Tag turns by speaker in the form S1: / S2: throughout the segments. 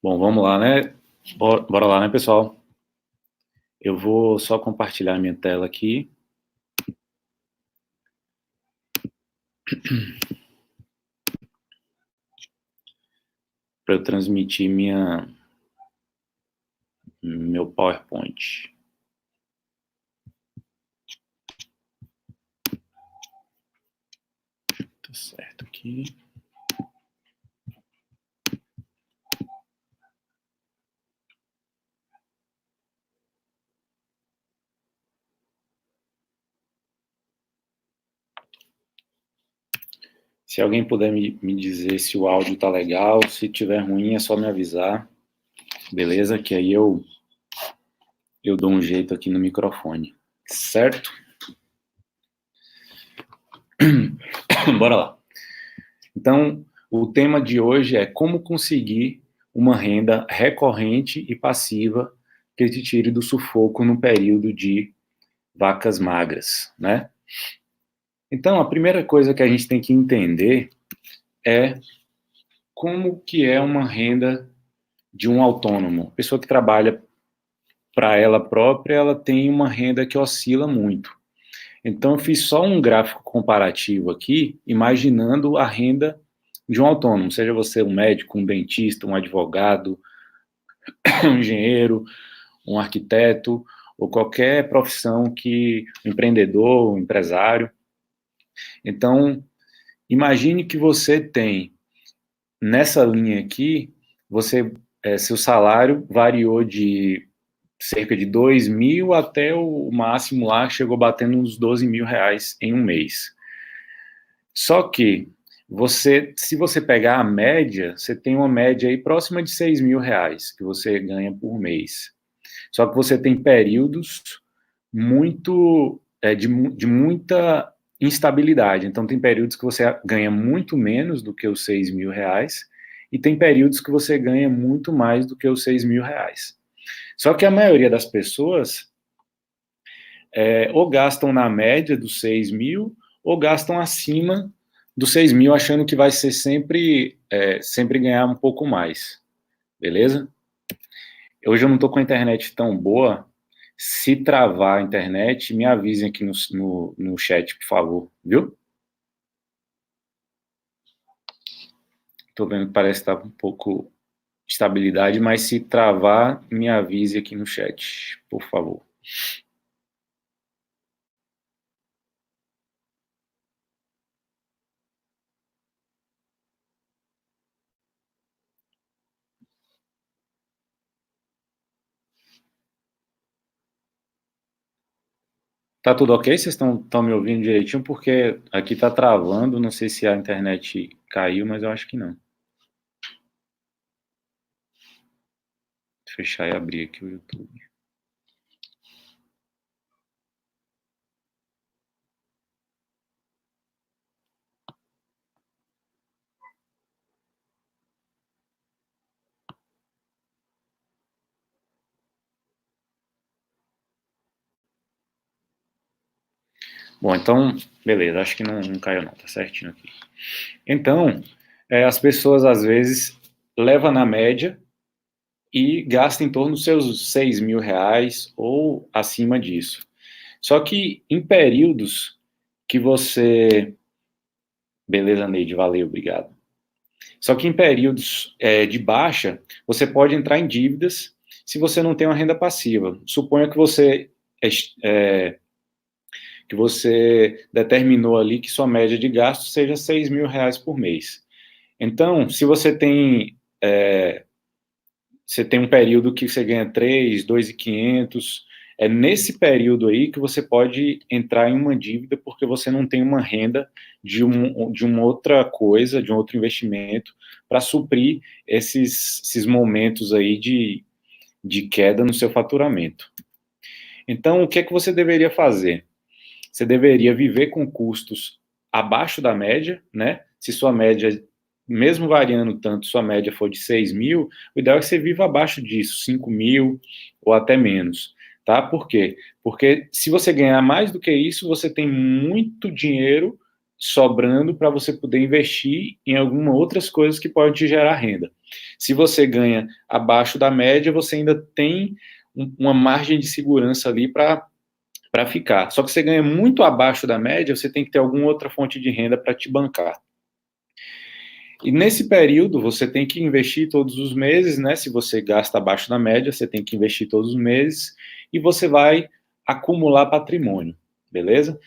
S1: Bom, vamos lá, né? Bora lá, né, pessoal? Eu vou só compartilhar minha tela aqui. Para eu transmitir meu PowerPoint. Tá certo aqui. Se alguém puder me dizer se o áudio tá legal, se tiver ruim é só me avisar, beleza? Que aí eu dou um jeito aqui no microfone, certo? Bora lá. Então, o tema de hoje é como conseguir uma renda recorrente e passiva que te tire do sufoco no período de vacas magras, né? Então, a primeira coisa que a gente tem que entender é como que é uma renda de um autônomo. A pessoa que trabalha para ela própria, ela tem uma renda que oscila muito. Então, eu fiz só um gráfico comparativo aqui, imaginando a renda de um autônomo, seja você um médico, um dentista, um advogado, um engenheiro, um arquiteto, ou qualquer profissão que, um empreendedor, um empresário. Então, imagine que você tem, nessa linha aqui, seu salário variou de cerca de 2 mil até o máximo lá, chegou batendo uns 12 mil reais em um mês. Só que, se você pegar a média, você tem uma média aí próxima de 6 mil reais que você ganha por mês. Só que você tem períodos de muita instabilidade. Então, tem períodos que você ganha muito menos do que os 6 mil reais e tem períodos que você ganha muito mais do que os 6 mil reais. Só que a maioria das pessoas ou gastam na média dos 6 mil ou gastam acima dos 6 mil, achando que vai ser sempre ganhar um pouco mais. Beleza? Hoje eu não estou com a internet tão boa. Se travar a internet, me avisem aqui no chat, por favor, viu? Estou vendo que parece estar com um pouco de estabilidade, mas se travar, me avise aqui no chat, por favor. Tá tudo ok? Vocês estão me ouvindo direitinho? Porque aqui tá travando, não sei se a internet caiu, mas eu acho que não. Vou fechar e abrir aqui o YouTube. Bom, então, beleza, acho que não caiu não, tá certinho aqui. Então, as pessoas às vezes levam na média e gastam em torno dos seus 6 mil reais ou acima disso. Só que em períodos que você... Beleza, Neide, valeu, obrigado. Só que em períodos de baixa, você pode entrar em dívidas se você não tem uma renda passiva. Suponha que você determinou ali que sua média de gasto seja 6 mil reais por mês. Então, se você tem um período que você ganha 3, 2.500, é nesse período aí que você pode entrar em uma dívida porque você não tem uma renda de uma outra coisa, de um outro investimento, para suprir esses momentos aí de queda no seu faturamento. Então, o que é que você deveria fazer? Você deveria viver com custos abaixo da média, né? Se sua média, mesmo variando tanto, sua média for de 6 mil, o ideal é que você viva abaixo disso, 5 mil ou até menos, tá? Por quê? Porque se você ganhar mais do que isso, você tem muito dinheiro sobrando para você poder investir em algumas outras coisas que podem te gerar renda. Se você ganha abaixo da média, você ainda tem uma margem de segurança ali para ficar. Só que você ganha muito abaixo da média, você tem que ter alguma outra fonte de renda para te bancar. E nesse período, você tem que investir todos os meses, né? Se você gasta abaixo da média, você tem que investir todos os meses e você vai acumular patrimônio, beleza?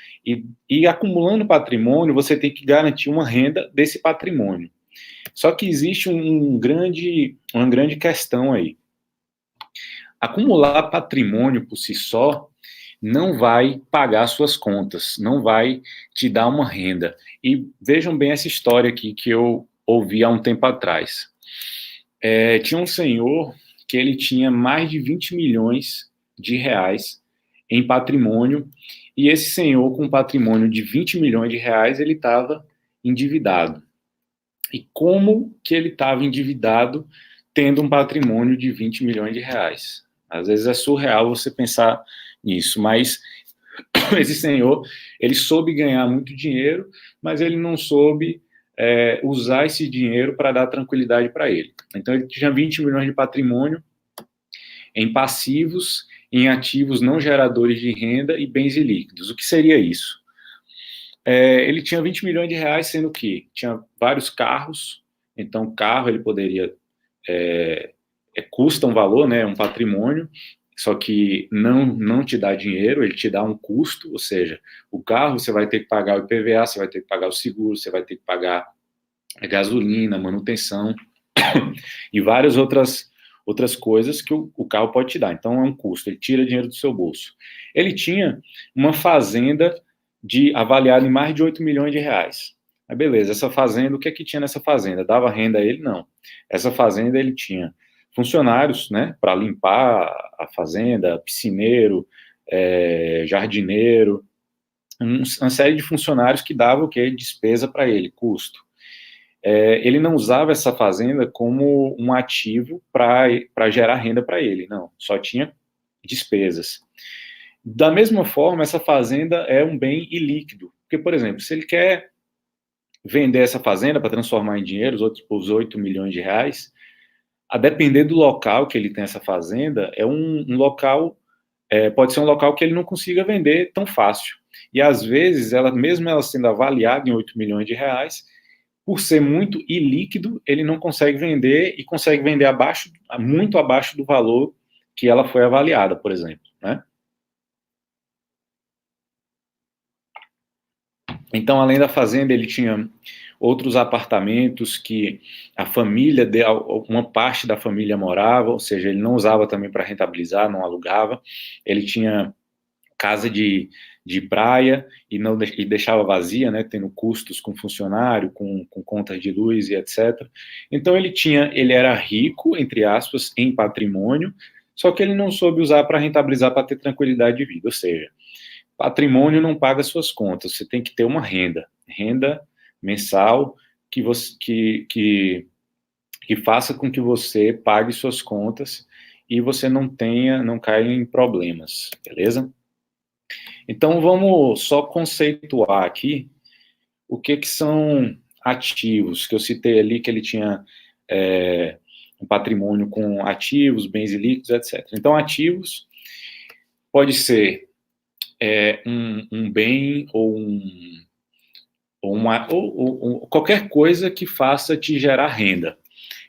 S1: E acumulando patrimônio, você tem que garantir uma renda desse patrimônio. Só que existe uma grande questão aí. Acumular patrimônio por si só não vai pagar suas contas, não vai te dar uma renda. E vejam bem essa história aqui que eu ouvi há um tempo atrás. Tinha um senhor que ele tinha mais de 20 milhões de reais em patrimônio, e esse senhor com patrimônio de 20 milhões de reais, ele estava endividado. E como que ele estava endividado tendo um patrimônio de 20 milhões de reais? Às vezes é surreal você pensar nisso, mas esse senhor, ele soube ganhar muito dinheiro, mas ele não soube usar esse dinheiro para dar tranquilidade para ele. Então ele tinha 20 milhões de patrimônio em passivos, em ativos não geradores de renda e bens ilíquidos. O que seria isso? Ele tinha 20 milhões de reais, sendo que tinha vários carros, então carro ele poderia, custa um valor, né, um patrimônio, só que não te dá dinheiro, ele te dá um custo, ou seja, o carro você vai ter que pagar o IPVA, você vai ter que pagar o seguro, você vai ter que pagar a gasolina, manutenção e várias outras coisas que o carro pode te dar. Então é um custo, ele tira dinheiro do seu bolso. Ele tinha uma fazenda avaliada em mais de 8 milhões de reais. Aí beleza, essa fazenda, o que é que tinha nessa fazenda? Dava renda a ele? Não. Essa fazenda ele tinha funcionários, né, para limpar a fazenda, piscineiro, jardineiro, uma série de funcionários que dava o quê? Despesa para ele, custo. Ele não usava essa fazenda como um ativo para gerar renda para ele, não, só tinha despesas. Da mesma forma, essa fazenda é um bem ilíquido, porque, por exemplo, se ele quer vender essa fazenda para transformar em dinheiro os 8 milhões de reais, a depender do local que ele tem essa fazenda, é um local, pode ser um local que ele não consiga vender tão fácil. E às vezes, mesmo ela sendo avaliada em 8 milhões de reais, por ser muito ilíquido, ele não consegue vender e consegue vender muito abaixo do valor que ela foi avaliada, por exemplo, né? Então, além da fazenda, ele tinha outros apartamentos que uma parte da família morava, ou seja, ele não usava também para rentabilizar, não alugava. Ele tinha casa de praia e deixava vazia, né, tendo custos com funcionário, com contas de luz e etc. Então ele era rico, entre aspas, em patrimônio, só que ele não soube usar para rentabilizar, para ter tranquilidade de vida, ou seja, patrimônio não paga suas contas, você tem que ter uma renda mensal que faça com que você pague suas contas e você não caia em problemas, beleza? Então vamos só conceituar aqui o que são ativos, que eu citei ali que ele tinha um patrimônio com ativos, bens ilíquidos, etc. Então ativos pode ser um bem ou qualquer coisa que faça te gerar renda.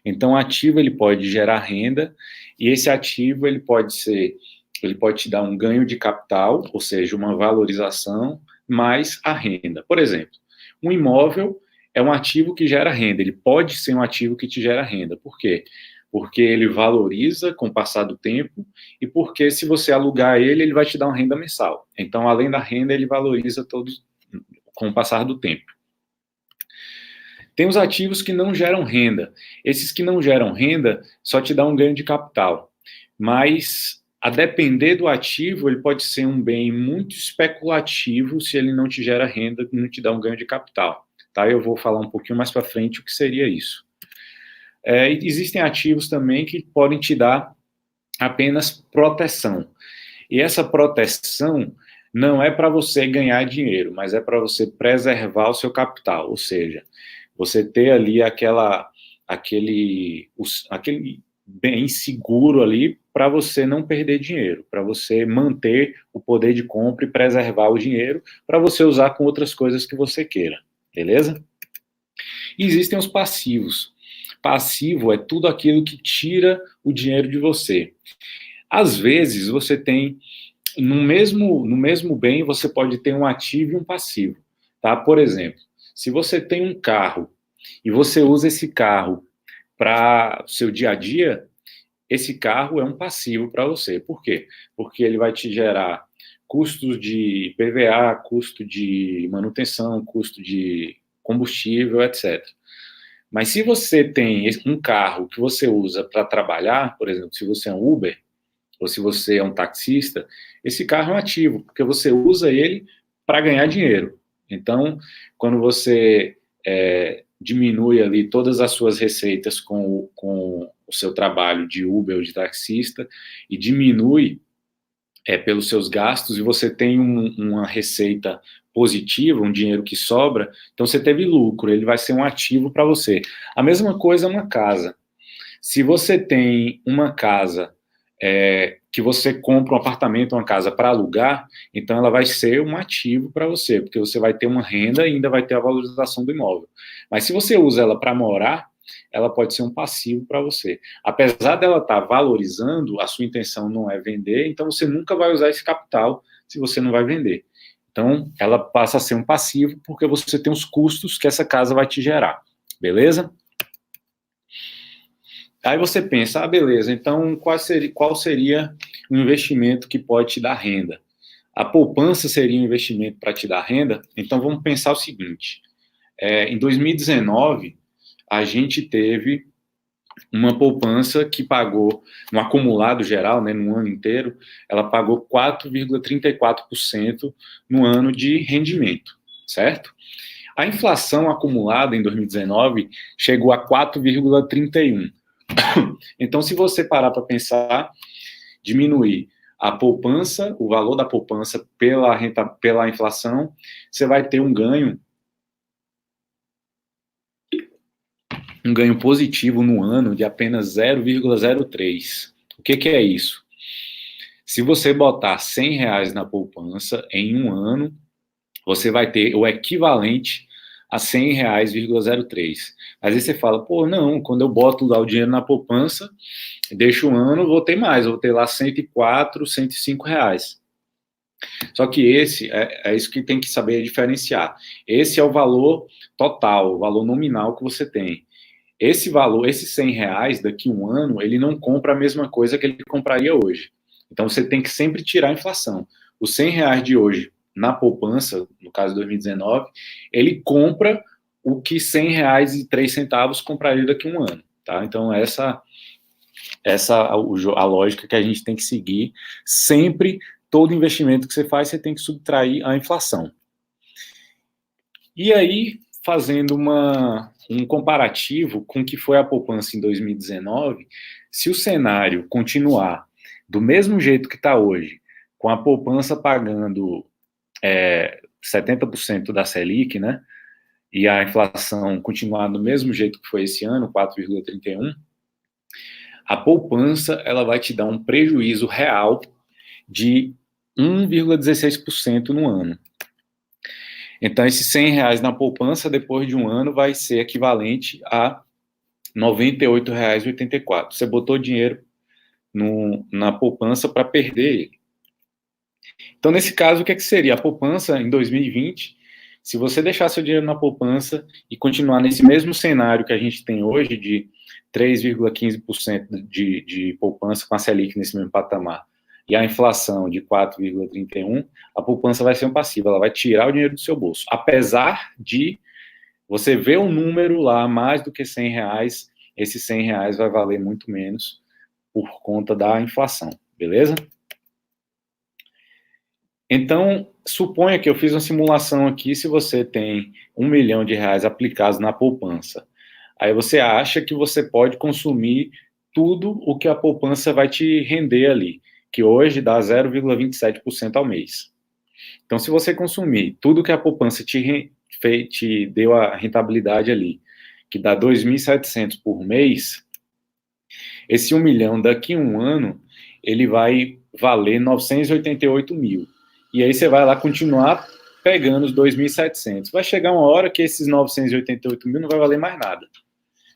S1: Então, ativo ele pode gerar renda e esse ativo ele pode te dar um ganho de capital, ou seja, uma valorização mais a renda. Por exemplo, um imóvel é um ativo que gera renda. Ele pode ser um ativo que te gera renda. Por quê? Porque ele valoriza com o passar do tempo e porque se você alugar ele, ele vai te dar uma renda mensal. Então, além da renda, ele valoriza com o passar do tempo. Tem os ativos que não geram renda. Esses que não geram renda só te dão um ganho de capital. Mas, a depender do ativo, ele pode ser um bem muito especulativo se ele não te gera renda, não te dá um ganho de capital. Tá? Eu vou falar um pouquinho mais para frente o que seria isso. Existem ativos também que podem te dar apenas proteção. E essa proteção não é para você ganhar dinheiro, mas é para você preservar o seu capital, ou seja, você ter ali aquele bem seguro ali para você não perder dinheiro, para você manter o poder de compra e preservar o dinheiro para você usar com outras coisas que você queira, beleza? E existem os passivos. Passivo é tudo aquilo que tira o dinheiro de você. Às vezes, você tem, no mesmo bem, você pode ter um ativo e um passivo. Tá? Por exemplo, se você tem um carro e você usa esse carro para o seu dia a dia, esse carro é um passivo para você. Por quê? Porque ele vai te gerar custos de PVA, custo de manutenção, custo de combustível, etc. Mas se você tem um carro que você usa para trabalhar, por exemplo, se você é um Uber, ou se você é um taxista, esse carro é um ativo, porque você usa ele para ganhar dinheiro. Então, quando você diminui ali todas as suas receitas com o seu trabalho de Uber ou de taxista, e diminui pelos seus gastos, e você tem uma receita positiva, um dinheiro que sobra, então você teve lucro, ele vai ser um ativo para você. A mesma coisa é uma casa. Se você tem uma casa que você compra um apartamento, uma casa para alugar, então ela vai ser um ativo para você, porque você vai ter uma renda e ainda vai ter a valorização do imóvel. Mas se você usa ela para morar, ela pode ser um passivo para você. Apesar dela estar valorizando, a sua intenção não é vender, então você nunca vai usar esse capital se você não vai vender. Então, ela passa a ser um passivo porque você tem os custos que essa casa vai te gerar. Beleza? Aí você pensa, beleza, então qual seria o investimento que pode te dar renda? A poupança seria um investimento para te dar renda? Então vamos pensar o seguinte, em 2019, a gente teve uma poupança que pagou, no acumulado geral, né, no ano inteiro, ela pagou 4,34% no ano de rendimento, certo? A inflação acumulada em 2019 chegou a 4,31%. Então, se você parar para pensar, diminuir a poupança, o valor da poupança pela inflação, você vai ter um ganho positivo no ano de apenas 0,03. O que é isso? Se você botar R$ 100 na poupança em um ano, você vai ter o equivalente a R$ 100,03. Às vezes você fala, pô, não, quando eu boto lá o dinheiro na poupança, deixo um ano, vou ter mais, vou ter lá 104, R$ 105. Só que esse é isso que tem que saber diferenciar. Esse é o valor total, o valor nominal que você tem. Esse valor, esses R$ 100, daqui a um ano, ele não compra a mesma coisa que ele compraria hoje. Então, você tem que sempre tirar a inflação. Os R$ 100 de hoje, na poupança, no caso de 2019, ele compra o que R$ 100,03 compraria daqui a um ano. Tá? Então, essa a lógica que a gente tem que seguir. Sempre, todo investimento que você faz, você tem que subtrair a inflação. E aí, fazendo um comparativo com o que foi a poupança em 2019, se o cenário continuar do mesmo jeito que está hoje, com a poupança pagando 70% da Selic, né, e a inflação continuar do mesmo jeito que foi esse ano, 4,31%, a poupança ela vai te dar um prejuízo real de 1,16% no ano. Então, esses R$ 100 na poupança, depois de um ano, vai ser equivalente a R$ 98,84. Você botou dinheiro na poupança para perder ele. Então, nesse caso, o que seria? A poupança, em 2020, se você deixar seu dinheiro na poupança e continuar nesse mesmo cenário que a gente tem hoje, de 3,15% de poupança com a Selic nesse mesmo patamar, e a inflação de 4,31%, a poupança vai ser um passivo, ela vai tirar o dinheiro do seu bolso. Apesar de você ver um número lá, mais do que R$ 100, esses R$ 100 vai valer muito menos por conta da inflação, beleza? Então, suponha que eu fiz uma simulação aqui, se você tem R$ 1 milhão aplicados na poupança. Aí você acha que você pode consumir tudo o que a poupança vai te render ali, que hoje dá 0,27% ao mês. Então, se você consumir tudo que a poupança te deu a rentabilidade ali, que dá 2.700 por mês, esse 1 milhão daqui a um ano, ele vai valer 988 mil. E aí você vai lá continuar pegando os 2.700. Vai chegar uma hora que esses 988 mil não vai valer mais nada.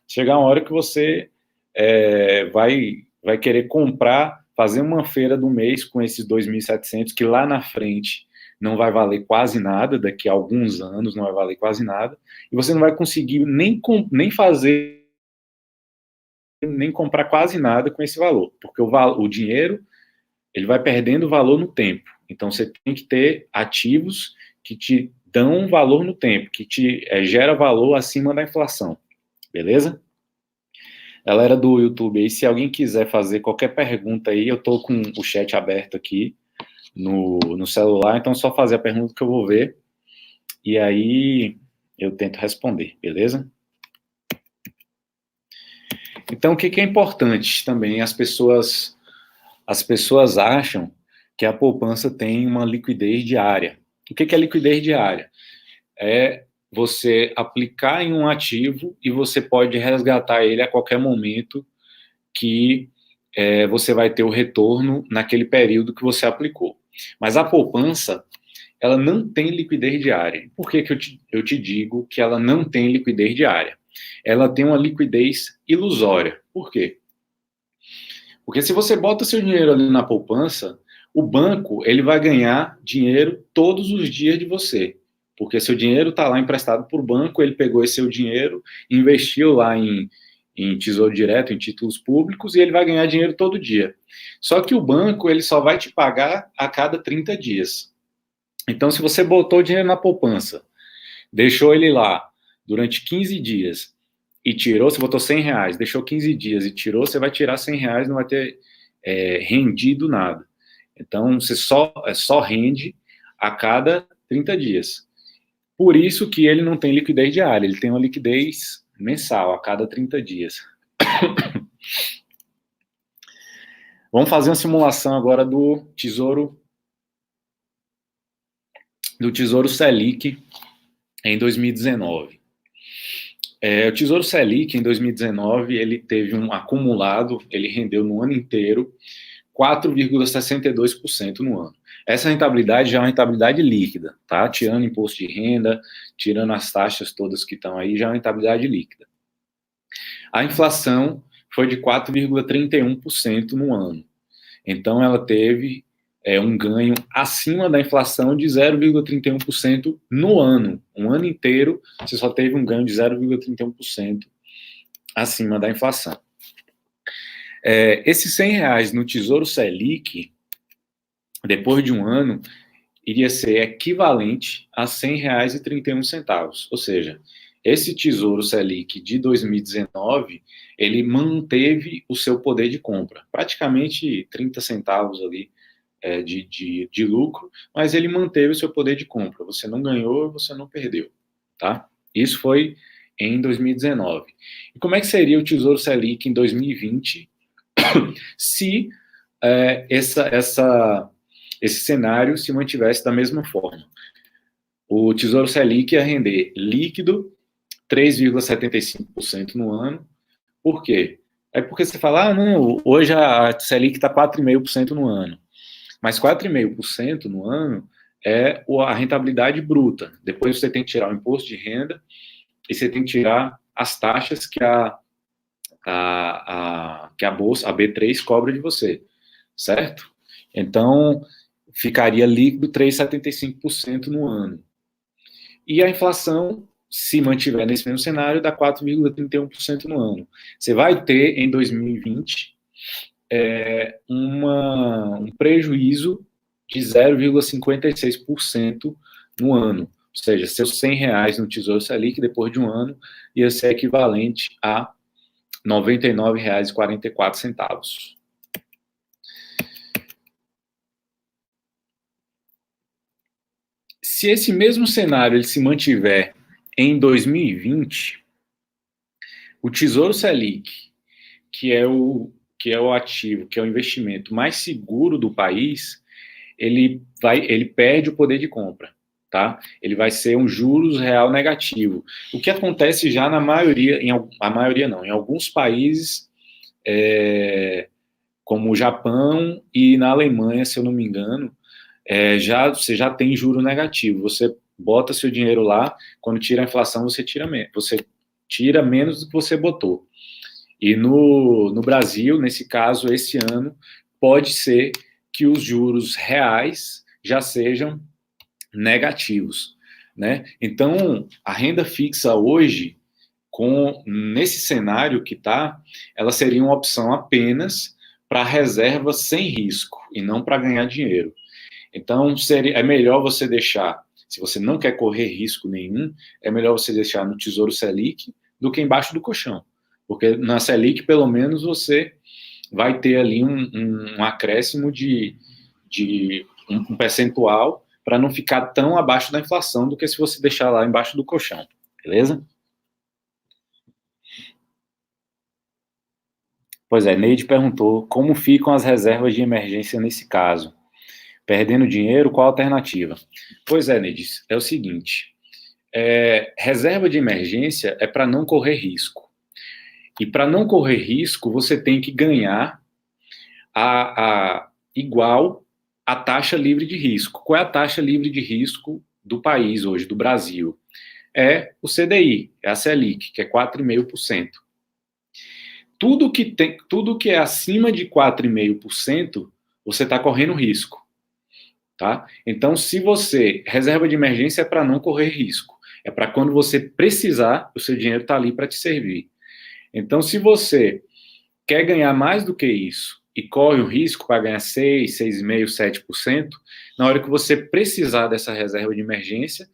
S1: Chegar uma hora que você vai querer comprar, fazer uma feira do mês com esses 2.700, que lá na frente não vai valer quase nada, daqui a alguns anos não vai valer quase nada, e você não vai conseguir nem fazer, nem comprar quase nada com esse valor, porque o dinheiro, ele vai perdendo valor no tempo. Então, você tem que ter ativos que te dão valor no tempo, que te gera valor acima da inflação, beleza? Galera do YouTube aí, se alguém quiser fazer qualquer pergunta aí, eu tô com o chat aberto aqui no celular, então é só fazer a pergunta que eu vou ver, e aí eu tento responder, beleza? Então, o que é importante também? As pessoas acham que a poupança tem uma liquidez diária. O que é liquidez diária? É você aplicar em um ativo e você pode resgatar ele a qualquer momento que você vai ter o retorno naquele período que você aplicou. Mas a poupança, ela não tem liquidez diária. Por que eu te digo que ela não tem liquidez diária? Ela tem uma liquidez ilusória. Por quê? Porque se você bota seu dinheiro ali na poupança, o banco, ele vai ganhar dinheiro todos os dias de você. Porque seu dinheiro está lá emprestado por banco, ele pegou esse seu dinheiro, investiu lá em tesouro direto, em títulos públicos, e ele vai ganhar dinheiro todo dia. Só que o banco, ele só vai te pagar a cada 30 dias. Então, se você botou o dinheiro na poupança, deixou ele lá durante 15 dias e tirou, você botou 100 reais, deixou 15 dias e tirou, você vai tirar 100 reais, não vai ter rendido nada. Então, você só rende a cada 30 dias. Por isso que ele não tem liquidez diária, ele tem uma liquidez mensal, a cada 30 dias. Vamos fazer uma simulação agora do Tesouro Selic em 2019. O Tesouro Selic em 2019, ele teve um acumulado, ele rendeu no ano inteiro 4,62% no ano. Essa rentabilidade já é uma rentabilidade líquida, tá? Tirando imposto de renda, tirando as taxas todas que estão aí, já é uma rentabilidade líquida. A inflação foi de 4,31% no ano. Então, ela teve um ganho acima da inflação de 0,31% no ano. Um ano inteiro, você só teve um ganho de 0,31% acima da inflação. Esses 100 reais no Tesouro Selic, depois de um ano, iria ser equivalente a 100 reais e 31 centavos. Ou seja, esse Tesouro Selic de 2019, ele manteve o seu poder de compra, praticamente 30 centavos ali de lucro, mas ele manteve o seu poder de compra. Você não ganhou, você não perdeu, tá? Isso foi em 2019. E como é que seria o Tesouro Selic em 2020 se esse cenário se mantivesse da mesma forma? O Tesouro Selic ia render líquido 3,75% no ano. Por quê? Porque você fala, não, hoje a Selic está 4,5% no ano. Mas 4,5% no ano é a rentabilidade bruta. Depois você tem que tirar o imposto de renda e você tem que tirar as taxas que a bolsa, a B3, cobra de você, certo? Então, ficaria líquido 3,75% no ano. E a inflação, se mantiver nesse mesmo cenário, dá 4,31% no ano. Você vai ter, em 2020, um prejuízo de 0,56% no ano. Ou seja, seus 100 reais no Tesouro Selic, depois de um ano, ia ser equivalente a R$ 99,44. Se esse mesmo cenário ele se mantiver em 2020, o Tesouro Selic, que é o ativo, que é o investimento mais seguro do país, ele perde o poder de compra, tá? Ele vai ser um juros real negativo. O que acontece já na maioria, a maioria não, em alguns países, como o Japão e na Alemanha, se eu não me engano, você já tem juro negativo. Você bota seu dinheiro lá, quando tira a inflação, você tira menos do que você botou. E no Brasil, nesse caso, esse ano, pode ser que os juros reais já sejam negativos, né? Então, a renda fixa hoje, nesse cenário que está, ela seria uma opção apenas para reserva sem risco e não para ganhar dinheiro. Então, é melhor você deixar, se você não quer correr risco nenhum, é melhor você deixar no Tesouro Selic do que embaixo do colchão. Porque na Selic, pelo menos, você vai ter ali um acréscimo de um percentual para não ficar tão abaixo da inflação do que se você deixar lá embaixo do colchão. Beleza? Pois é, Neide perguntou como ficam as reservas de emergência nesse caso. Perdendo dinheiro, qual a alternativa? Pois é, Neide, é o seguinte, reserva de emergência é para não correr risco. E para não correr risco, você tem que ganhar igual a taxa livre de risco. Qual é a taxa livre de risco do país hoje, do Brasil? É o CDI, é a Selic, que é 4,5%. Tudo que é acima de 4,5%, você está correndo risco. Tá? Então, reserva de emergência é para não correr risco. É para quando você precisar, o seu dinheiro está ali para te servir. Então, se você quer ganhar mais do que isso e corre o risco para ganhar 6, 6,5%, 7%, na hora que você precisar dessa reserva de emergência,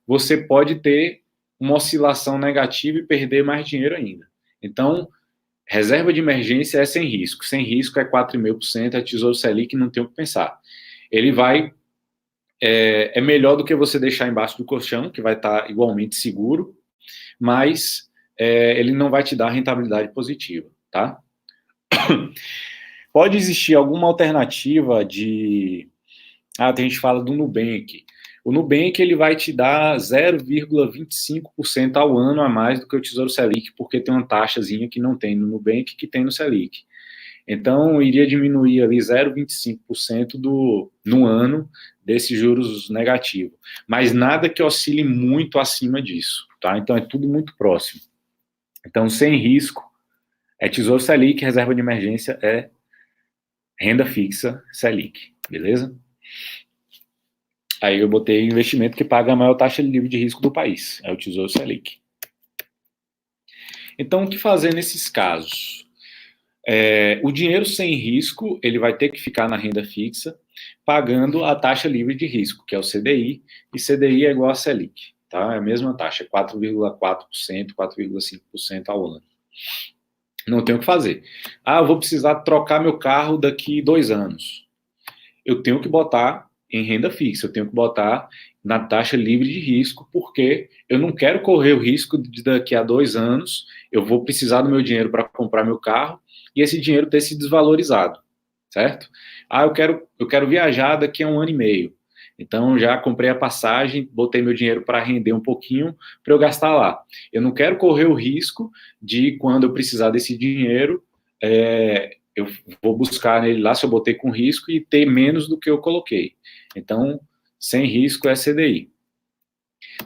S1: você pode ter uma oscilação negativa e perder mais dinheiro ainda. Então, reserva de emergência é sem risco. Sem risco é 4,5%, é Tesouro Selic, não tem o que pensar. Ele vai... É melhor do que você deixar embaixo do colchão, que vai estar igualmente seguro, mas ele não vai te dar rentabilidade positiva, tá? Pode existir alguma alternativa a gente fala do Nubank. O Nubank, ele vai te dar 0,25% ao ano a mais do que o Tesouro Selic, porque tem uma taxazinha que não tem no Nubank, que tem no Selic. Então, iria diminuir ali 0,25% no ano desses juros negativos. Mas nada que oscile muito acima disso, tá? Então, é tudo muito próximo. Então, sem risco, é Tesouro Selic, reserva de emergência é renda fixa Selic, beleza? Aí eu botei investimento que paga a maior taxa livre de risco do país, é o Tesouro Selic. Então, o que fazer nesses casos? O dinheiro sem risco, ele vai ter que ficar na renda fixa, pagando a taxa livre de risco, que é o CDI, e CDI é igual a Selic, tá? É a mesma taxa, 4,4%, 4,5% ao ano. Não tem o que fazer. Eu vou precisar trocar meu carro daqui 2 anos. Eu tenho que botar em renda fixa, eu tenho que botar na taxa livre de risco, porque eu não quero correr o risco de daqui a 2 anos, eu vou precisar do meu dinheiro para comprar meu carro, e esse dinheiro ter se desvalorizado, certo? Eu quero viajar daqui a 1 ano e meio. Então, já comprei a passagem, botei meu dinheiro para render um pouquinho, para eu gastar lá. Eu não quero correr o risco de, quando eu precisar desse dinheiro, eu vou buscar nele lá, se eu botei com risco, e ter menos do que eu coloquei. Então, sem risco é CDI.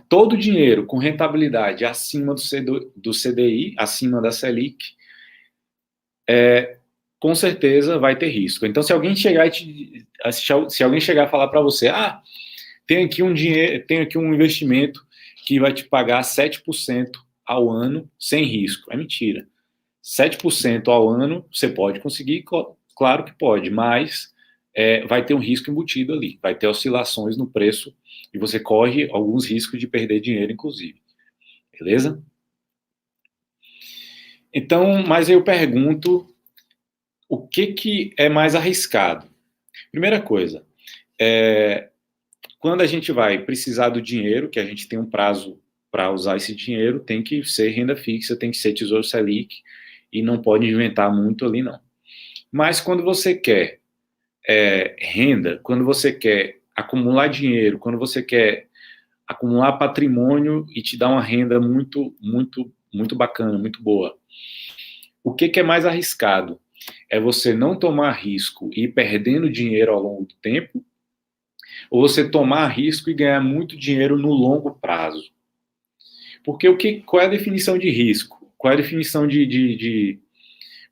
S1: Todo dinheiro com rentabilidade acima do CDI, acima da Selic, com certeza vai ter risco. Então, se alguém chegar e falar para você, tem aqui um investimento que vai te pagar 7% ao ano sem risco. É mentira. 7% ao ano você pode conseguir, claro que pode, mas vai ter um risco embutido ali, vai ter oscilações no preço e você corre alguns riscos de perder dinheiro, inclusive. Beleza? Então, mas eu pergunto, o que é mais arriscado? Primeira coisa, quando a gente vai precisar do dinheiro, que a gente tem um prazo para usar esse dinheiro, tem que ser renda fixa, tem que ser Tesouro Selic, e não pode inventar muito ali, não. Mas quando você quer renda, quando você quer acumular dinheiro, quando você quer acumular patrimônio e te dar uma renda muito, muito, muito bacana, muito boa. O que é mais arriscado? É você não tomar risco e ir perdendo dinheiro ao longo do tempo, ou você tomar risco e ganhar muito dinheiro no longo prazo? Porque qual é a definição de risco? Qual é a definição de...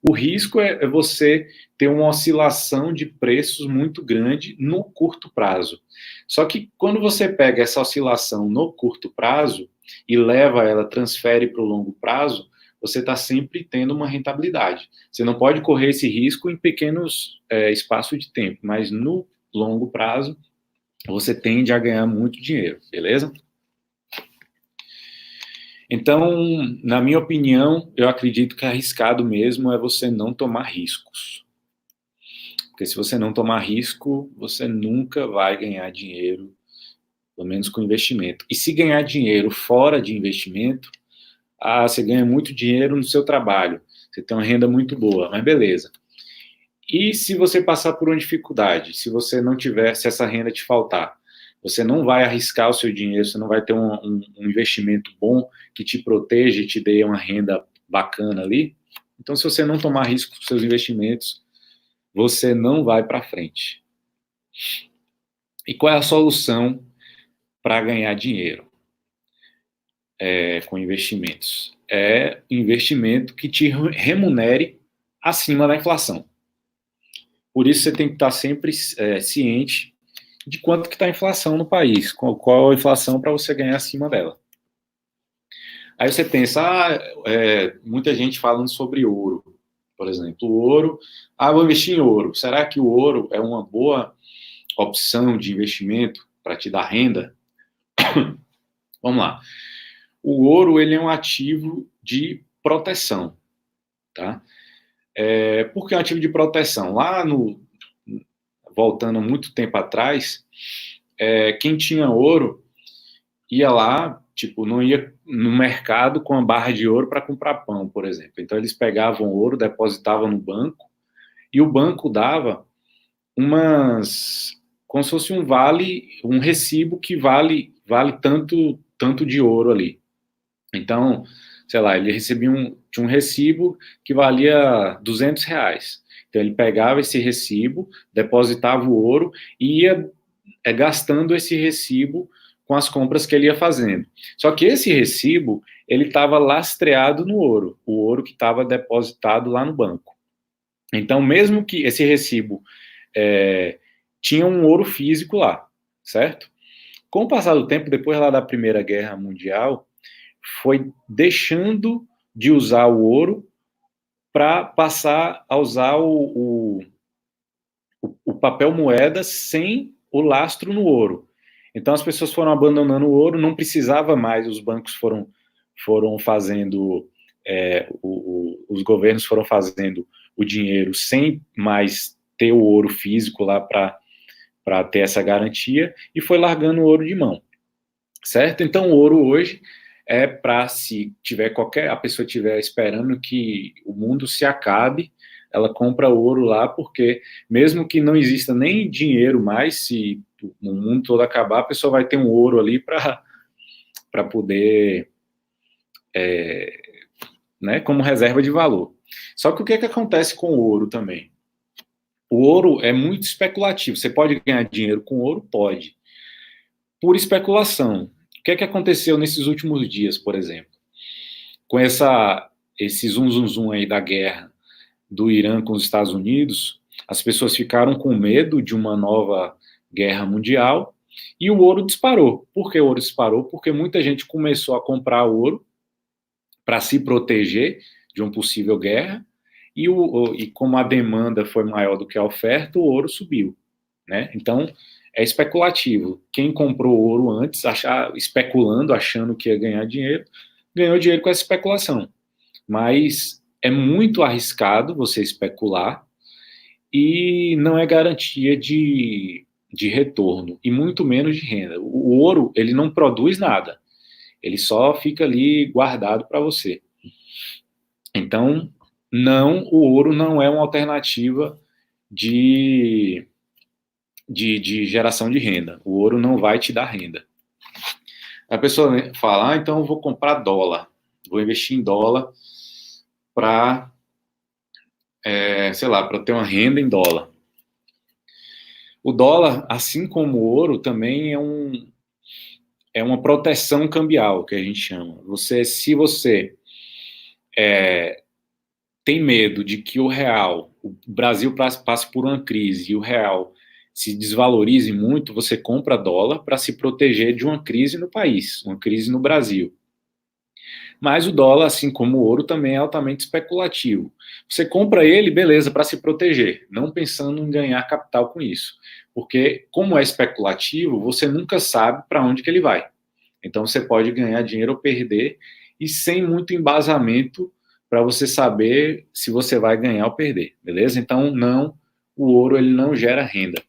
S1: O risco é você ter uma oscilação de preços muito grande no curto prazo. Só que quando você pega essa oscilação no curto prazo e leva ela, transfere para o longo prazo, você está sempre tendo uma rentabilidade. Você não pode correr esse risco em pequenos espaços de tempo, mas no longo prazo você tende a ganhar muito dinheiro, beleza? Então, na minha opinião, eu acredito que arriscado mesmo é você não tomar riscos. Porque se você não tomar risco, você nunca vai ganhar dinheiro, pelo menos com investimento. E se ganhar dinheiro fora de investimento, você ganha muito dinheiro no seu trabalho, você tem uma renda muito boa, mas beleza. E se você passar por uma dificuldade, se você não tiver, se essa renda te faltar, você não vai arriscar o seu dinheiro, você não vai ter um investimento bom que te proteja e te dê uma renda bacana ali. Então, se você não tomar risco com seus investimentos, você não vai para frente. E qual é a solução para ganhar dinheiro com investimentos? É investimento que te remunere acima da inflação. Por isso você tem que estar sempre ciente de quanto que está a inflação no país, qual a inflação para você ganhar acima dela. Aí você pensa, muita gente falando sobre ouro, por exemplo, o ouro, vou investir em ouro. Será que o ouro é uma boa opção de investimento para te dar renda? Vamos lá. O ouro, ele é um ativo de proteção, tá? Por que é um ativo de proteção? Voltando muito tempo atrás, quem tinha ouro ia lá, tipo, não ia no mercado com a barra de ouro para comprar pão, por exemplo. Então, eles pegavam ouro, depositavam no banco, e o banco dava como se fosse um recibo que vale tanto de ouro ali. Então, sei lá, ele tinha um recibo que valia R$ 200. Então, ele pegava esse recibo, depositava o ouro e ia gastando esse recibo com as compras que ele ia fazendo. Só que esse recibo, ele estava lastreado no ouro, o ouro que estava depositado lá no banco. Então, mesmo que esse recibo tinha um ouro físico lá, certo? Com o passar do tempo, depois lá da Primeira Guerra Mundial, foi deixando de usar o ouro para passar a usar o papel moeda sem o lastro no ouro. Então as pessoas foram abandonando o ouro, não precisava mais, os bancos foram fazendo, os governos foram fazendo o dinheiro sem mais ter o ouro físico lá para ter essa garantia, e foi largando o ouro de mão, certo? Então o ouro hoje é para, se a pessoa estiver esperando que o mundo se acabe, ela compra ouro lá, porque mesmo que não exista nem dinheiro mais, se o mundo todo acabar, a pessoa vai ter um ouro ali para poder, como reserva de valor. Só que o que acontece com o ouro também? O ouro é muito especulativo. Você pode ganhar dinheiro com ouro? Pode. Por especulação. O que aconteceu nesses últimos dias, por exemplo? Com esse zum aí da guerra do Irã com os Estados Unidos, as pessoas ficaram com medo de uma nova guerra mundial e o ouro disparou. Por que o ouro disparou? Porque muita gente começou a comprar ouro para se proteger de uma possível guerra e como a demanda foi maior do que a oferta, o ouro subiu, né? Então, é especulativo. Quem comprou ouro antes, especulando, achando que ia ganhar dinheiro, ganhou dinheiro com essa especulação. Mas é muito arriscado você especular e não é garantia de retorno, e muito menos de renda. O ouro, ele não produz nada, ele só fica ali guardado para você. Então, o ouro não é uma alternativa de de geração de renda. O ouro não vai te dar renda. A pessoa fala, então eu vou comprar dólar, vou investir em dólar para, sei lá, para ter uma renda em dólar. O dólar, assim como o ouro, também é uma proteção cambial, que a gente chama. Se você tem medo de que o Brasil passe por uma crise e o real se desvalorize muito, você compra dólar para se proteger de uma crise no país, uma crise no Brasil. Mas o dólar, assim como o ouro, também é altamente especulativo. Você compra ele, beleza, para se proteger, não pensando em ganhar capital com isso. Porque, como é especulativo, você nunca sabe para onde que ele vai. Então, você pode ganhar dinheiro ou perder, e sem muito embasamento para você saber se você vai ganhar ou perder, beleza? Então, não, o ouro ele não gera renda.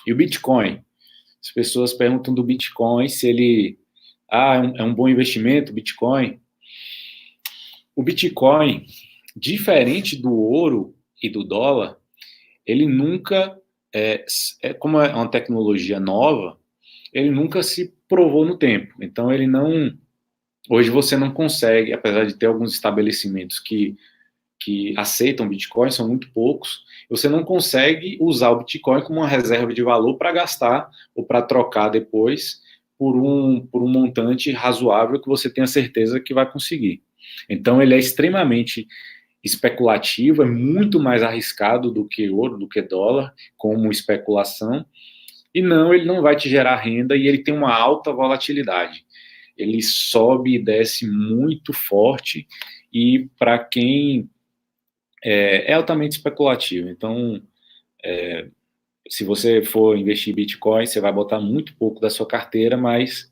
S1: E o Bitcoin? As pessoas perguntam do Bitcoin se ele é um bom investimento, o Bitcoin. O Bitcoin, diferente do ouro e do dólar, ele nunca, como é uma tecnologia nova, ele nunca se provou no tempo. Então, ele não. Hoje você não consegue, apesar de ter alguns estabelecimentos que aceitam Bitcoin, são muito poucos, você não consegue usar o Bitcoin como uma reserva de valor para gastar ou para trocar depois por um montante razoável que você tenha certeza que vai conseguir. Então, ele é extremamente especulativo, é muito mais arriscado do que ouro, do que dólar, como especulação, e não, ele não vai te gerar renda e ele tem uma alta volatilidade. Ele sobe e desce muito forte e para quem é altamente especulativo. Então, se você for investir em Bitcoin, você vai botar muito pouco da sua carteira, mas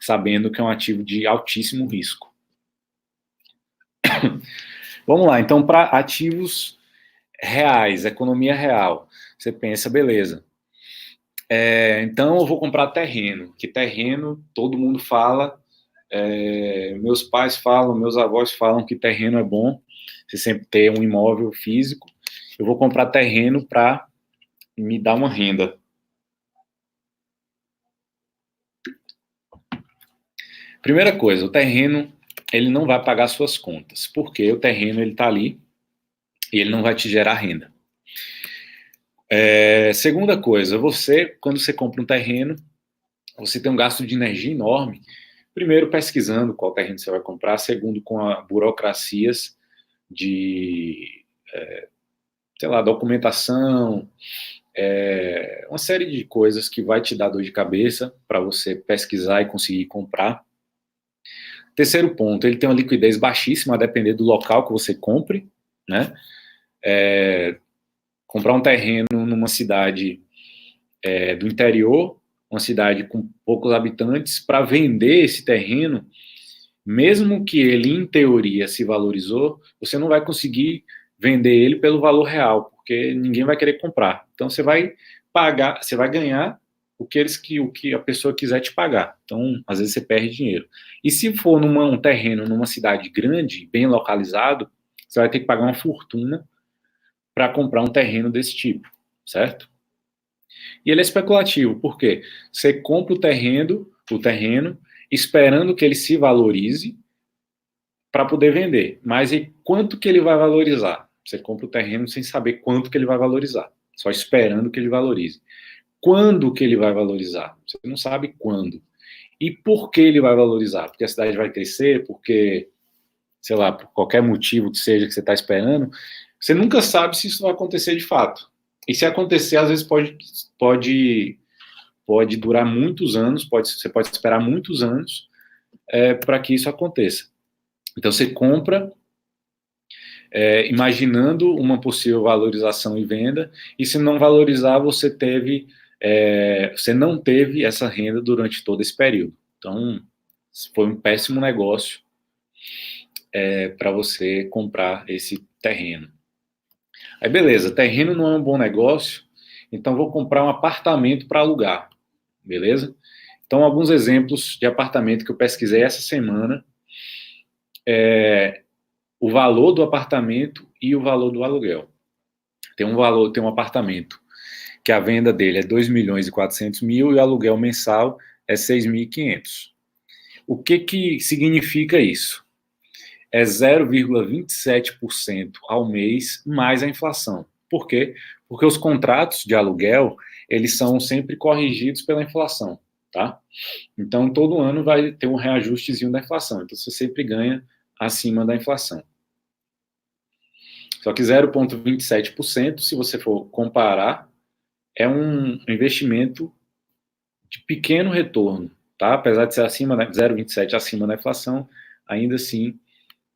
S1: sabendo que é um ativo de altíssimo risco. Vamos lá, então, para ativos reais, economia real, você pensa, beleza. Então, eu vou comprar terreno, que terreno todo mundo fala, meus pais falam, meus avós falam que terreno é bom, você sempre ter um imóvel físico. Eu vou comprar terreno para me dar uma renda. Primeira coisa, o terreno ele não vai pagar suas contas, porque o terreno ele está ali e ele não vai te gerar renda. Segunda coisa, quando você compra um terreno, você tem um gasto de energia enorme. Primeiro, pesquisando qual terreno você vai comprar. Segundo, com burocracias de, sei lá, documentação, uma série de coisas que vai te dar dor de cabeça para você pesquisar e conseguir comprar. Terceiro ponto, ele tem uma liquidez baixíssima a depender do local que você compre, né? Comprar um terreno numa cidade do interior, uma cidade com poucos habitantes, para vender esse terreno, mesmo que ele, em teoria, se valorizou, você não vai conseguir vender ele pelo valor real, porque ninguém vai querer comprar. Então, você vai pagar, você vai ganhar o que a pessoa quiser te pagar. Então, às vezes, você perde dinheiro. E se for um terreno numa cidade grande, bem localizado, você vai ter que pagar uma fortuna para comprar um terreno desse tipo, certo? E ele é especulativo, por quê? Você compra o terreno esperando que ele se valorize para poder vender. Mas e quanto que ele vai valorizar? Você compra o terreno sem saber quanto que ele vai valorizar, só esperando que ele valorize. Quando que ele vai valorizar? Você não sabe quando. E por que ele vai valorizar? Porque a cidade vai crescer, porque, sei lá, por qualquer motivo que seja que você está esperando, você nunca sabe se isso vai acontecer de fato. E se acontecer, às vezes pode durar muitos anos, você pode esperar muitos anos para que isso aconteça. Então você compra imaginando uma possível valorização e venda, e se não valorizar, você não teve essa renda durante todo esse período. Então, foi um péssimo negócio para você comprar esse terreno. Aí, beleza, terreno não é um bom negócio, então vou comprar um apartamento para alugar, beleza? Então, alguns exemplos de apartamento que eu pesquisei essa semana, o valor do apartamento e o valor do aluguel. Tem um apartamento que a venda dele é 2.400.000 e o aluguel mensal é 6.500. O que significa isso? É 0,27% ao mês mais a inflação. Por quê? Porque os contratos de aluguel, eles são sempre corrigidos pela inflação, tá? Então, todo ano vai ter um reajustezinho da inflação. Então, você sempre ganha acima da inflação. Só que 0,27%, se você for comparar, é um investimento de pequeno retorno, tá? Apesar de ser acima, 0,27% acima da inflação, ainda assim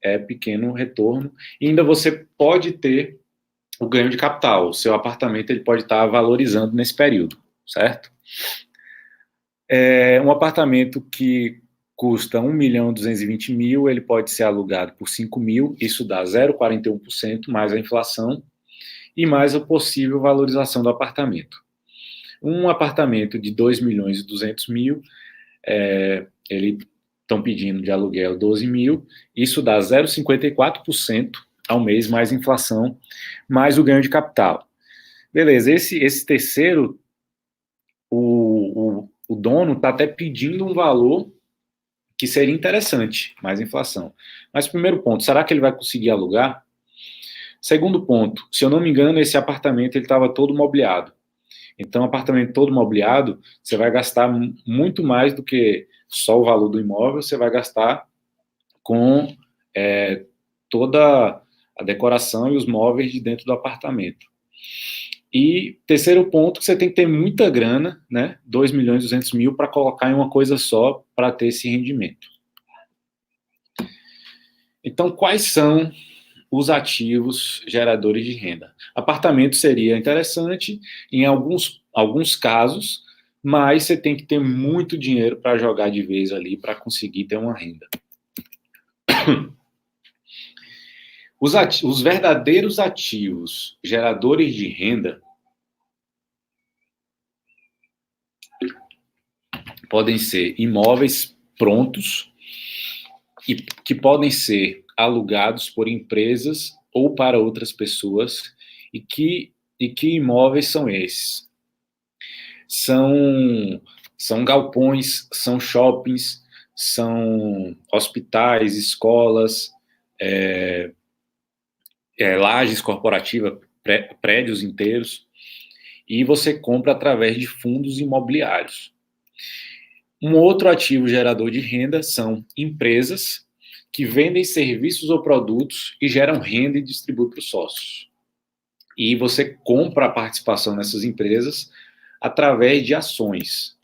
S1: é pequeno retorno. E ainda você pode ter o ganho de capital. O seu apartamento ele pode estar valorizando nesse período, certo? Um apartamento que custa 1.220.000, ele pode ser alugado por 5.000, isso dá 0,41% mais a inflação e mais a possível valorização do apartamento. Um apartamento de 2.200.000, ele estão pedindo de aluguel 12.000, isso dá 0,54% ao mês mais inflação, mais o ganho de capital. Beleza, esse terceiro, o dono está até pedindo um valor que seria interessante, mais inflação. Mas primeiro ponto, será que ele vai conseguir alugar? Segundo ponto, se eu não me engano, esse apartamento ele estava todo mobiliado. Então, apartamento todo mobiliado, você vai gastar muito mais do que só o valor do imóvel, você vai gastar com toda a decoração e os móveis de dentro do apartamento. E terceiro ponto, você tem que ter muita grana, né? 2.200.000 para colocar em uma coisa só para ter esse rendimento. Então, quais são os ativos geradores de renda? Apartamento seria interessante em alguns casos, mas você tem que ter muito dinheiro para jogar de vez ali para conseguir ter uma renda. Os verdadeiros ativos geradores de renda podem ser imóveis prontos e que podem ser alugados por empresas ou para outras pessoas. E que imóveis são esses? São galpões, são shoppings, são hospitais, escolas, lajes corporativas, prédios inteiros, e você compra através de fundos imobiliários. Um outro ativo gerador de renda são empresas que vendem serviços ou produtos e geram renda e distribuem para os sócios. E você compra a participação nessas empresas através de ações.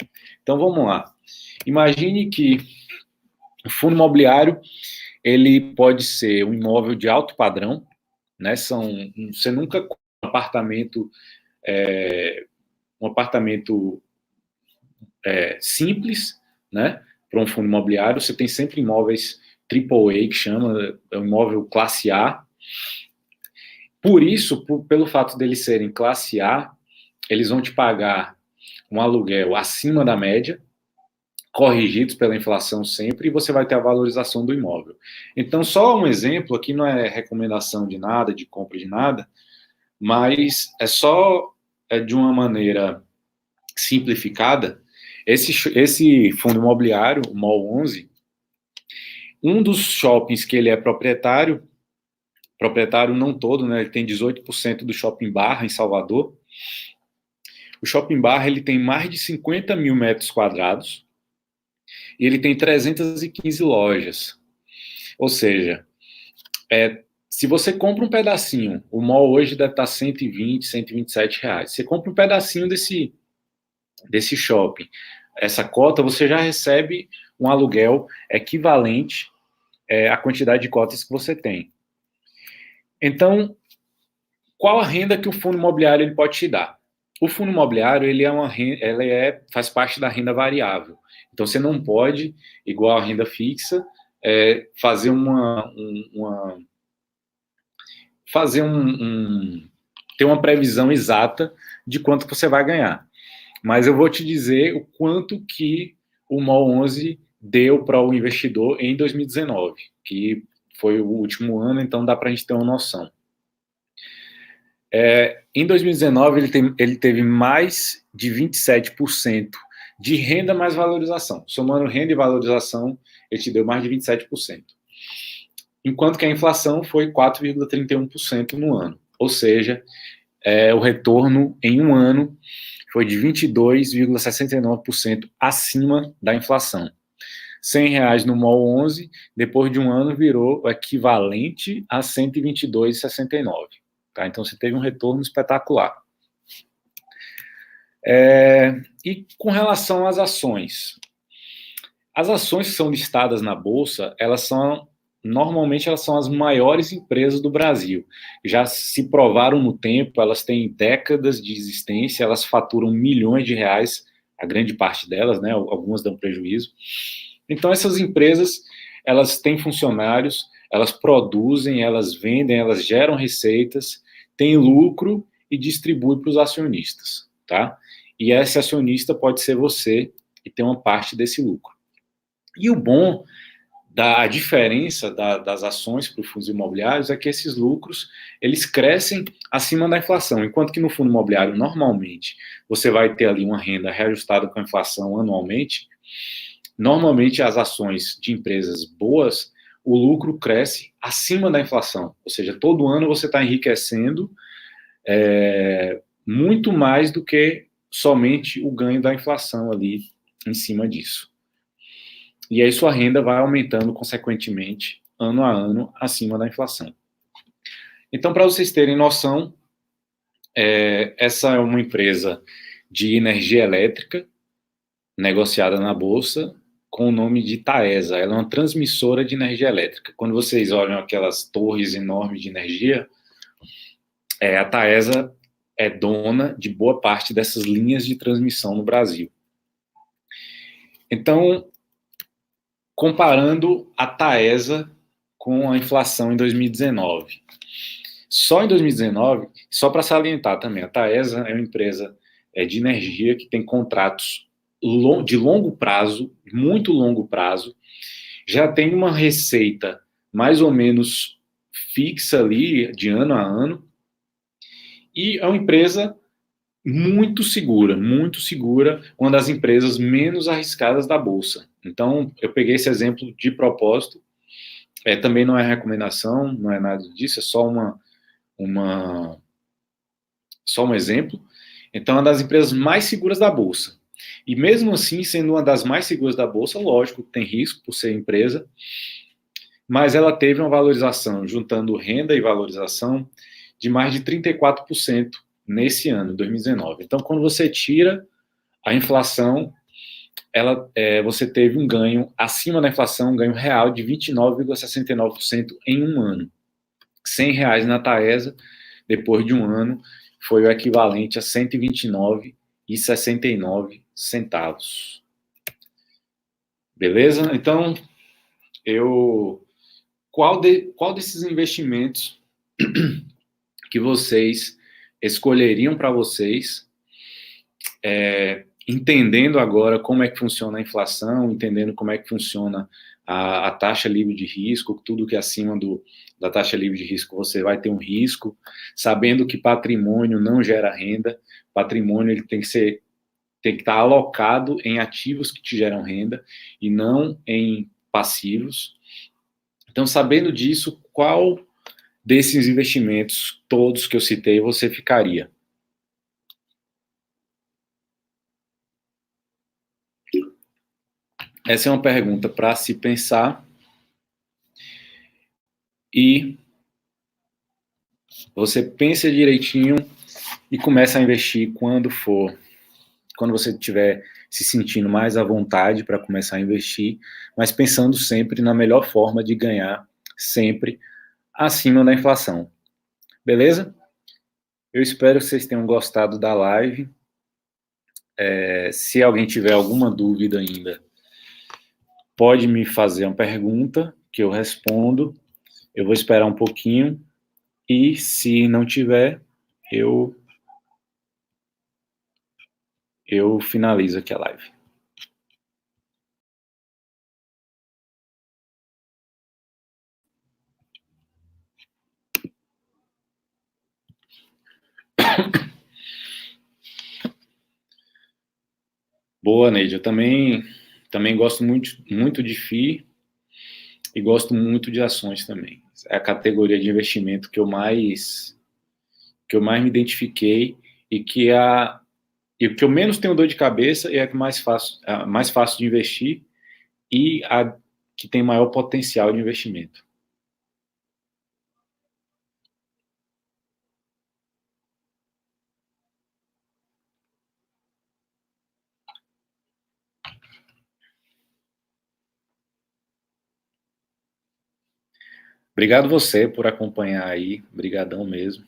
S1: Então, vamos lá. Imagine que o fundo imobiliário ele pode ser um imóvel de alto padrão, né? Você nunca compra um apartamento simples, né? Para um fundo imobiliário, você tem sempre imóveis AAA, que chama, é um imóvel classe A. Por isso, pelo fato deles serem classe A, eles vão te pagar um aluguel acima da média, corrigidos pela inflação sempre, e você vai ter a valorização do imóvel. Então, só um exemplo, aqui não é recomendação de nada, de compra de nada, mas é só de uma maneira simplificada. Esse fundo imobiliário, o MOL 11, um dos shoppings que ele é proprietário não todo, né, ele tem 18% do Shopping Barra, em Salvador. O Shopping Barra ele tem mais de 50 mil metros quadrados e ele tem 315 lojas. Ou seja, se você compra um pedacinho, o mall hoje deve estar 120, 127 reais. Você compra um pedacinho desse shopping, essa cota, você já recebe um aluguel equivalente à quantidade de cotas que você tem. Então, qual a renda que o fundo imobiliário ele pode te dar? O fundo imobiliário ele faz parte da renda variável. Então, você não pode, igual a renda fixa, fazer ter uma previsão exata de quanto você vai ganhar. Mas eu vou te dizer o quanto que o MOL 11 deu para o investidor em 2019, que foi o último ano, então dá para a gente ter uma noção. Em 2019, ele teve mais de 27% de renda mais valorização. Somando renda e valorização, ele te deu mais de 27%. Enquanto que a inflação foi 4,31% no ano. Ou seja, o retorno em um ano foi de 22,69% acima da inflação. R$ 100 no MOL 11, depois de um ano virou o equivalente a 122,69. Tá? Então você teve um retorno espetacular. E com relação às ações que são listadas na Bolsa, normalmente elas são as maiores empresas do Brasil. Já se provaram no tempo, elas têm décadas de existência, elas faturam milhões de reais, a grande parte delas, né? Algumas dão prejuízo. Então essas empresas, elas têm funcionários, elas produzem, elas vendem, elas geram receitas, têm lucro e distribuem para os acionistas, tá? E esse acionista pode ser você e ter uma parte desse lucro. E o bom da diferença das ações para os fundos imobiliários é que esses lucros, eles crescem acima da inflação, enquanto que no fundo imobiliário, normalmente, você vai ter ali uma renda reajustada com a inflação anualmente. Normalmente, as ações de empresas boas, o lucro cresce acima da inflação, ou seja, todo ano você está enriquecendo muito mais do que somente o ganho da inflação ali em cima disso. E aí sua renda vai aumentando, consequentemente, ano a ano, acima da inflação. Então, para vocês terem noção, essa é uma empresa de energia elétrica, negociada na Bolsa, com o nome de Taesa. Ela é uma transmissora de energia elétrica. Quando vocês olham aquelas torres enormes de energia, a Taesa é dona de boa parte dessas linhas de transmissão no Brasil. Então, comparando a Taesa com a inflação em 2019. Só em 2019, só para salientar também, a Taesa é uma empresa de energia que tem contratos de longo prazo, muito longo prazo, já tem uma receita mais ou menos fixa ali, de ano a ano, e é uma empresa muito segura, uma das empresas menos arriscadas da Bolsa. Então, eu peguei esse exemplo de propósito, também não é recomendação, não é nada disso, é só só um exemplo. Então, é uma das empresas mais seguras da Bolsa. E mesmo assim, sendo uma das mais seguras da Bolsa, lógico, tem risco por ser empresa, mas ela teve uma valorização, juntando renda e valorização, de mais de 34% nesse ano, 2019. Então, quando você tira a inflação, você teve um ganho acima da inflação, um ganho real de 29,69% em um ano. R$ 100 na Taesa, depois de um ano, foi o equivalente a 129,69 centavos. Beleza? Então, qual desses investimentos que vocês escolheriam para vocês, entendendo agora como é que funciona a inflação, entendendo como é que funciona a taxa livre de risco, tudo que é acima da taxa livre de risco você vai ter um risco, sabendo que patrimônio não gera renda, patrimônio ele tem que estar alocado em ativos que te geram renda e não em passivos. Então, sabendo disso, qual desses investimentos, todos que eu citei, você ficaria? Essa é uma pergunta para se pensar e você pensa direitinho e começa a investir quando você estiver se sentindo mais à vontade para começar a investir, mas pensando sempre na melhor forma de ganhar, sempre acima da inflação. Beleza? Eu espero que vocês tenham gostado da live. Se alguém tiver alguma dúvida ainda, pode me fazer uma pergunta que eu respondo. Eu vou esperar um pouquinho e, se não tiver, eu finalizo aqui a live. Boa, Neide. Eu também gosto muito de FI e gosto muito de ações também. É a categoria de investimento que eu mais me identifiquei e e o que eu menos tenho dor de cabeça e é a mais fácil de investir e a que tem maior potencial de investimento. Obrigado você por acompanhar aí, brigadão mesmo.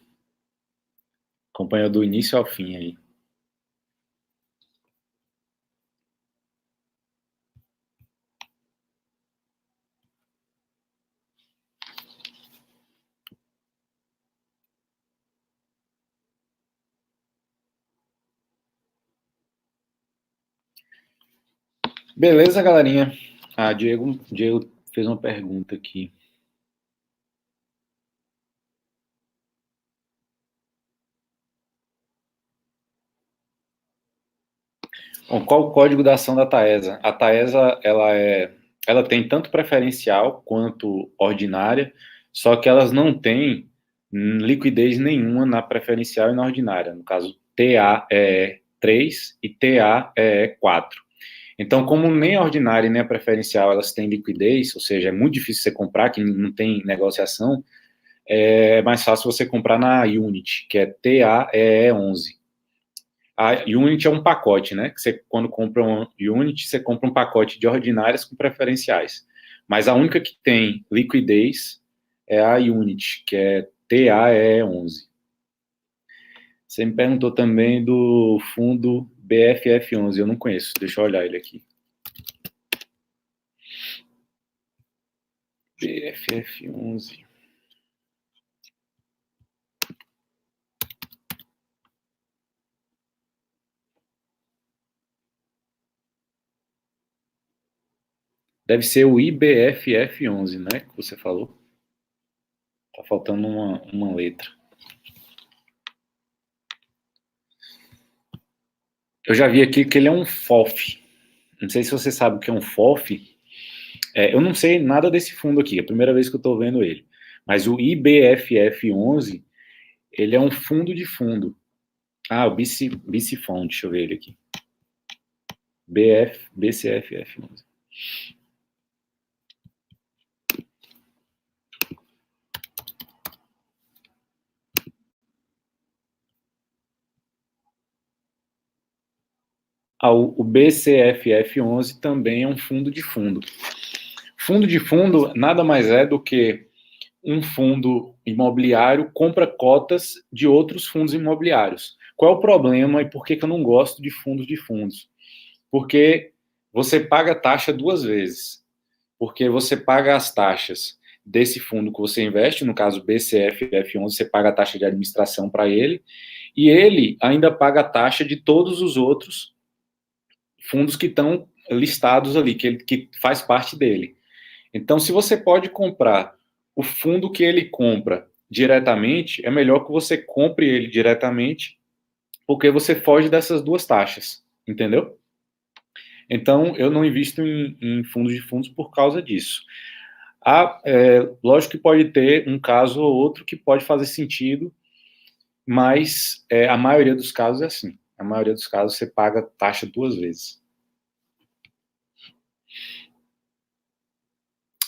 S1: Acompanhou do início ao fim aí. Beleza, galerinha? Diego fez uma pergunta aqui. Bom, qual o código da ação da Taesa? A Taesa, ela tem tanto preferencial quanto ordinária, só que elas não têm liquidez nenhuma na preferencial e na ordinária. No caso, TA é 3 e TA é 4. Então, como nem a ordinária nem a preferencial elas têm liquidez, ou seja, é muito difícil você comprar, que não tem negociação, é mais fácil você comprar na Unity, que é TAE11. A Unity é um pacote, né? Que você, quando compra um Unity, você compra um pacote de ordinárias com preferenciais. Mas a única que tem liquidez é a Unity, que é TAE11. Você me perguntou também do fundo BFF11, eu não conheço, deixa eu olhar ele aqui. BFF11. Deve ser o IBFF11, né? Que você falou. Tá faltando uma letra. Eu já vi aqui que ele é um FOF. Não sei se você sabe o que é um FOF. Eu não sei nada desse fundo aqui, é a primeira vez que eu estou vendo ele. Mas o IBFF11, ele é um fundo de fundo. Ah, o BC Fund, deixa eu ver ele aqui. BCFF11. O BCFF11 também é um fundo de fundo. Fundo de fundo nada mais é do que um fundo imobiliário compra cotas de outros fundos imobiliários. Qual é o problema e por que eu não gosto de fundos de fundos? Porque você paga taxa duas vezes. Porque você paga as taxas desse fundo que você investe, no caso BCFF11, você paga a taxa de administração para ele, e ele ainda paga a taxa de todos os outros fundos que estão listados ali, que faz parte dele. Então, se você pode comprar o fundo que ele compra diretamente, é melhor que você compre ele diretamente, porque você foge dessas duas taxas, entendeu? Então, eu não invisto em fundos de fundos por causa disso. Lógico que pode ter um caso ou outro que pode fazer sentido, mas a maioria dos casos é assim. A maioria dos casos você paga taxa duas vezes.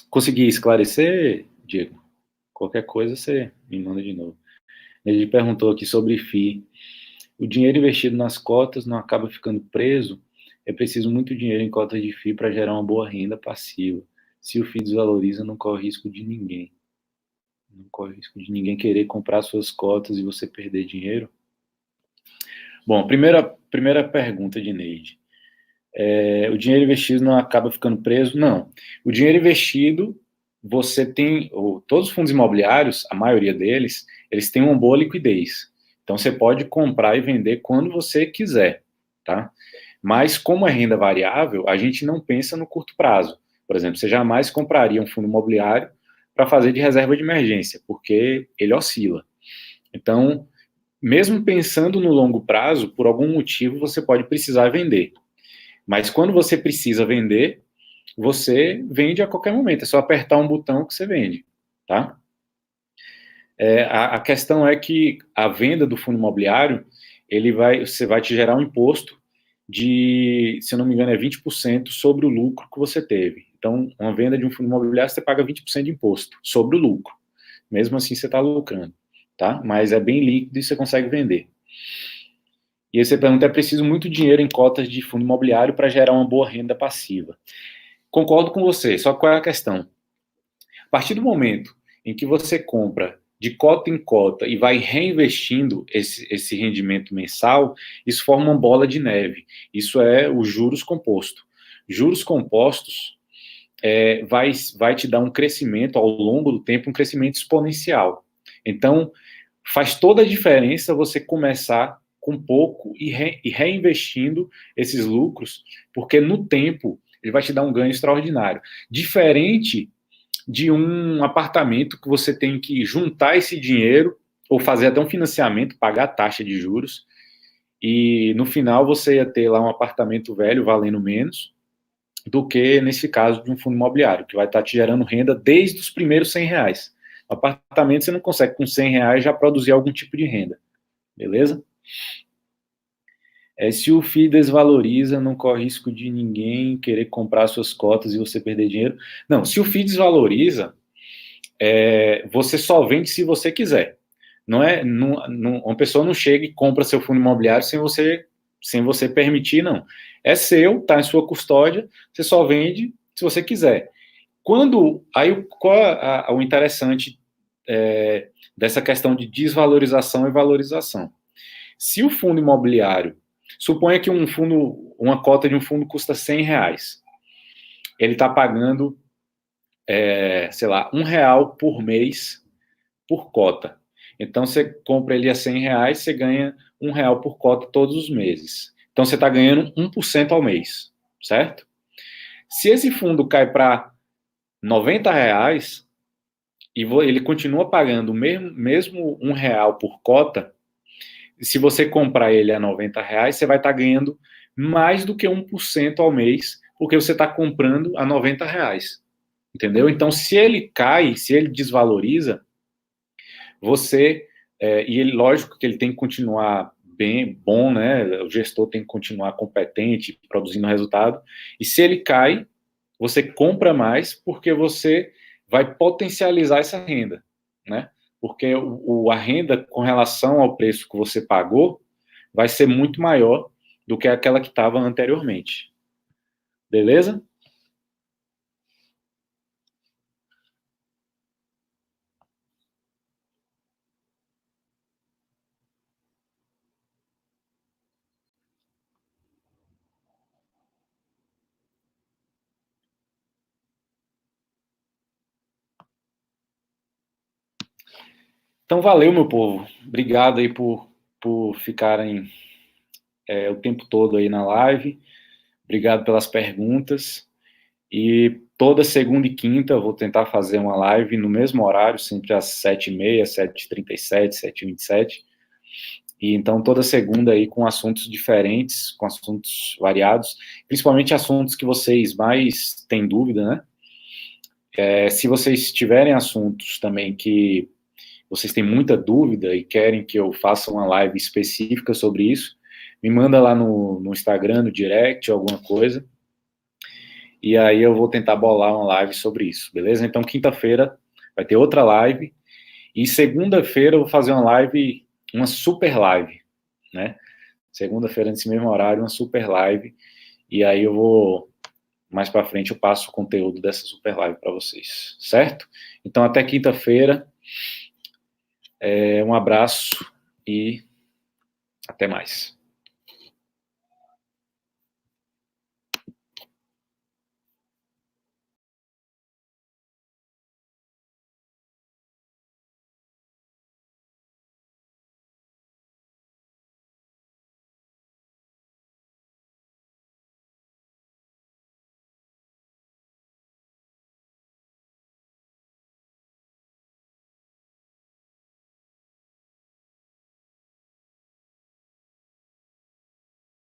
S1: Consegui esclarecer, Diego? Qualquer coisa você me manda de novo. Ele perguntou aqui sobre FII. O dinheiro investido nas cotas não acaba ficando preso? É preciso muito dinheiro em cotas de FII para gerar uma boa renda passiva. Se o FII desvaloriza, não corre risco de ninguém. Não corre risco de ninguém querer comprar suas cotas e você perder dinheiro? Bom, primeira pergunta de Neide. O dinheiro investido não acaba ficando preso? Não. O dinheiro investido, você tem, todos os fundos imobiliários, a maioria deles, eles têm uma boa liquidez. Então, você pode comprar e vender quando você quiser, tá? Mas, como é renda variável, a gente não pensa no curto prazo. Por exemplo, você jamais compraria um fundo imobiliário para fazer de reserva de emergência, porque ele oscila. Então, mesmo pensando no longo prazo, por algum motivo, você pode precisar vender. Mas quando você precisa vender, você vende a qualquer momento, é só apertar um botão que você vende, tá? A questão é que a venda do fundo imobiliário, você vai te gerar um imposto de, se eu não me engano, é 20% sobre o lucro que você teve. Então, uma venda de um fundo imobiliário, você paga 20% de imposto sobre o lucro. Mesmo assim, você está lucrando, tá? Mas é bem líquido e você consegue vender. E aí você pergunta, é preciso muito dinheiro em cotas de fundo imobiliário para gerar uma boa renda passiva. Concordo com você, só qual é a questão? A partir do momento em que você compra de cota em cota e vai reinvestindo esse rendimento mensal, isso forma uma bola de neve. Isso é o juros composto. Juros compostos vai te dar um crescimento ao longo do tempo, um crescimento exponencial. Então, faz toda a diferença você começar com pouco e reinvestindo esses lucros, porque no tempo ele vai te dar um ganho extraordinário. Diferente de um apartamento que você tem que juntar esse dinheiro ou fazer até um financiamento, pagar a taxa de juros, e no final você ia ter lá um apartamento velho valendo menos do que nesse caso de um fundo imobiliário, que vai estar te gerando renda desde os primeiros R$ 100. No apartamento você não consegue com R$ 100 já produzir algum tipo de renda, beleza? Se o FII desvaloriza, não corre risco de ninguém querer comprar suas cotas e você perder dinheiro. Não, se o FII desvaloriza, você só vende se você quiser. Uma pessoa não chega e compra seu fundo imobiliário sem você permitir, não. É seu, está em sua custódia, você só vende se você quiser. Qual é o interessante dessa questão de desvalorização e valorização? Se o fundo imobiliário, suponha que uma cota de um fundo custa R$ 100, ele está pagando, sei lá, R$ 1 por mês por cota. Então, você compra ele a R$ 100, você ganha R$ 1 por cota todos os meses. Então, você está ganhando 1% ao mês, certo? Se esse fundo cai para R$ 90 e ele continua pagando mesmo R$ 1 por cota, se você comprar ele a R$ 90, você vai estar ganhando mais do que 1% ao mês, porque você está comprando a R$ 90. Entendeu? Então, se ele cai, se ele desvaloriza, e ele, lógico que ele tem que continuar bem bom, né? O gestor tem que continuar competente, produzindo resultado. E se ele cai, você compra mais porque você vai potencializar essa renda, né? Porque a renda com relação ao preço que você pagou vai ser muito maior do que aquela que estava anteriormente. Beleza? Então, valeu, meu povo. Obrigado aí por ficarem o tempo todo aí na live. Obrigado pelas perguntas. E toda segunda e quinta eu vou tentar fazer uma live no mesmo horário, sempre às 7h30, 7h37, 7h27. E então toda segunda aí com assuntos diferentes, com assuntos variados, principalmente assuntos que vocês mais têm dúvida, né? Se vocês tiverem assuntos também que vocês têm muita dúvida e querem que eu faça uma live específica sobre isso, me manda lá no Instagram, no direct, alguma coisa, e aí eu vou tentar bolar uma live sobre isso, beleza? Então, quinta-feira vai ter outra live, e segunda-feira eu vou fazer uma live, uma super live, né? Segunda-feira, nesse mesmo horário, uma super live, e aí mais para frente eu passo o conteúdo dessa super live para vocês, certo? Então, até quinta-feira, um abraço e até mais.